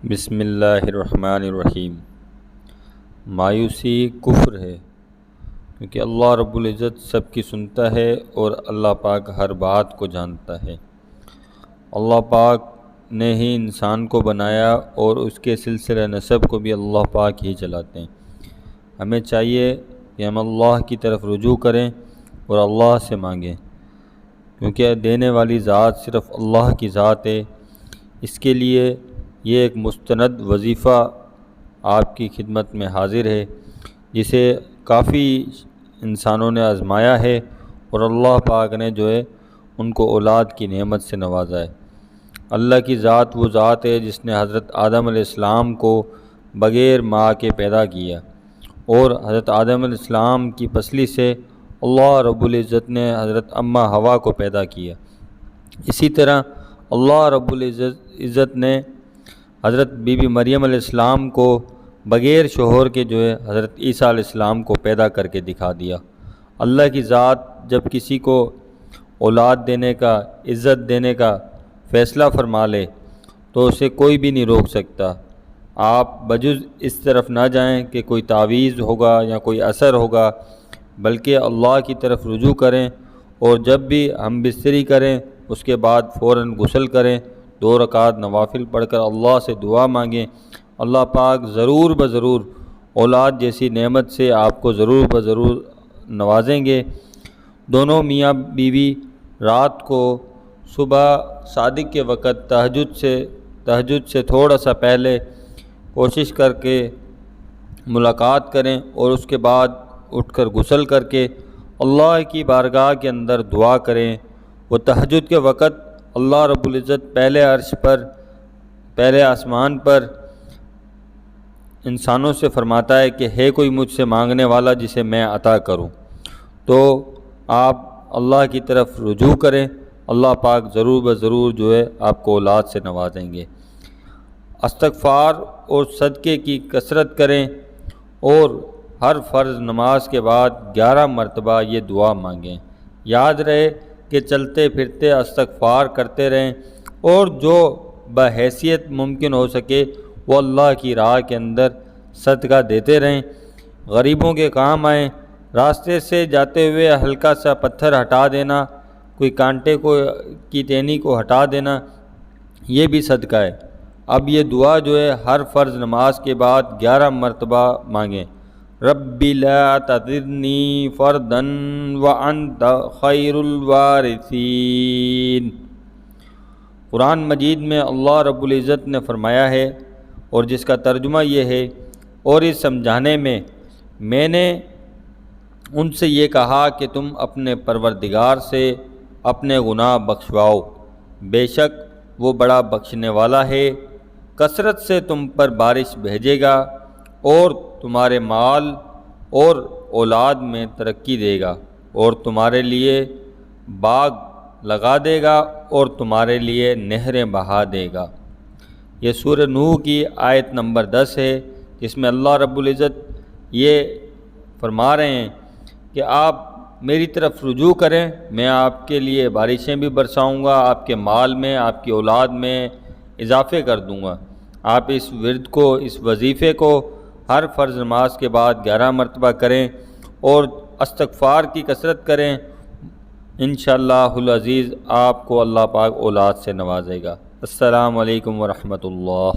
بسم اللہ الرحمن الرحیم۔ مایوسی کفر ہے، کیونکہ اللہ رب العزت سب کی سنتا ہے اور اللہ پاک ہر بات کو جانتا ہے۔ اللہ پاک نے ہی انسان کو بنایا اور اس کے سلسلہ نسب کو بھی اللہ پاک ہی چلاتے ہیں۔ ہمیں چاہیے کہ ہم اللہ کی طرف رجوع کریں اور اللہ سے مانگیں، کیونکہ دینے والی ذات صرف اللہ کی ذات ہے۔ اس کے لیے یہ ایک مستند وظیفہ آپ کی خدمت میں حاضر ہے، جسے کافی انسانوں نے آزمایا ہے اور اللہ پاک نے جو ہے ان کو اولاد کی نعمت سے نوازا ہے۔ اللہ کی ذات وہ ذات ہے جس نے حضرت آدم علیہ السلام کو بغیر ماں کے پیدا کیا، اور حضرت آدم علیہ السلام کی پسلی سے اللہ رب العزت نے حضرت اماں حوا کو پیدا کیا۔ اسی طرح اللہ رب العزت نے حضرت بی بی مریم علیہ السلام کو بغیر شوہر کے جو ہے حضرت عیسیٰ علیہ السلام کو پیدا کر کے دکھا دیا۔ اللہ کی ذات جب کسی کو اولاد دینے کا، عزت دینے کا فیصلہ فرما لے تو اسے کوئی بھی نہیں روک سکتا۔ آپ بجز اس طرف نہ جائیں کہ کوئی تعویذ ہوگا یا کوئی اثر ہوگا، بلکہ اللہ کی طرف رجوع کریں، اور جب بھی ہم بستری کریں اس کے بعد فوراً غسل کریں، 2 رکعت نوافل پڑھ کر اللہ سے دعا مانگیں۔ اللہ پاک ضرور بضرور اولاد جیسی نعمت سے آپ کو ضرور بضرور نوازیں گے۔ دونوں میاں بیوی رات کو صبح صادق کے وقت تہجد سے تھوڑا سا پہلے کوشش کر کے ملاقات کریں، اور اس کے بعد اٹھ کر غسل کر کے اللہ کی بارگاہ کے اندر دعا کریں۔ وہ تہجد کے وقت اللہ رب العزت پہلے عرش پر، پہلے آسمان پر انسانوں سے فرماتا ہے کہ ہے کوئی مجھ سے مانگنے والا جسے میں عطا کروں، تو آپ اللہ کی طرف رجوع کریں، اللہ پاک ضرور بضرور جو ہے آپ کو اولاد سے نوازیں گے۔ استغفار اور صدقے کی کثرت کریں، اور ہر فرض نماز کے بعد 11 مرتبہ یہ دعا مانگیں۔ یاد رہے کہ چلتے پھرتے استغفار کرتے رہیں، اور جو بحیثیت ممکن ہو سکے وہ اللہ کی راہ کے اندر صدقہ دیتے رہیں، غریبوں کے کام آئیں۔ راستے سے جاتے ہوئے ہلکا سا پتھر ہٹا دینا، کوئی کانٹے کی ٹہنی کو ہٹا دینا، یہ بھی صدقہ ہے۔ اب یہ دعا جو ہے ہر فرض نماز کے بعد 11 مرتبہ مانگیں۔ رب لا تذرنی فردا وانت خیر الوارثین۔ قرآن مجید میں اللہ رب العزت نے فرمایا ہے، اور جس کا ترجمہ یہ ہے، اور اس سمجھانے میں نے ان سے یہ کہا کہ تم اپنے پروردگار سے اپنے گناہ بخشواؤ، بے شک وہ بڑا بخشنے والا ہے، کثرت سے تم پر بارش بھیجے گا، اور تمہارے مال اور اولاد میں ترقی دے گا، اور تمہارے لیے باغ لگا دے گا، اور تمہارے لیے نہریں بہا دے گا۔ یہ سورہ نوح کی آیت نمبر 10 ہے، جس میں اللہ رب العزت یہ فرما رہے ہیں کہ آپ میری طرف رجوع کریں، میں آپ کے لیے بارشیں بھی برساؤں گا، آپ کے مال میں، آپ کی اولاد میں اضافے کر دوں گا۔ آپ اس ورد کو، اس وظیفے کو ہر فرض نماز کے بعد 11 مرتبہ کریں، اور استغفار کی کثرت کریں۔ انشاءاللہ العزیز آپ کو اللہ پاک اولاد سے نوازے گا۔ السلام علیکم ورحمۃ اللہ۔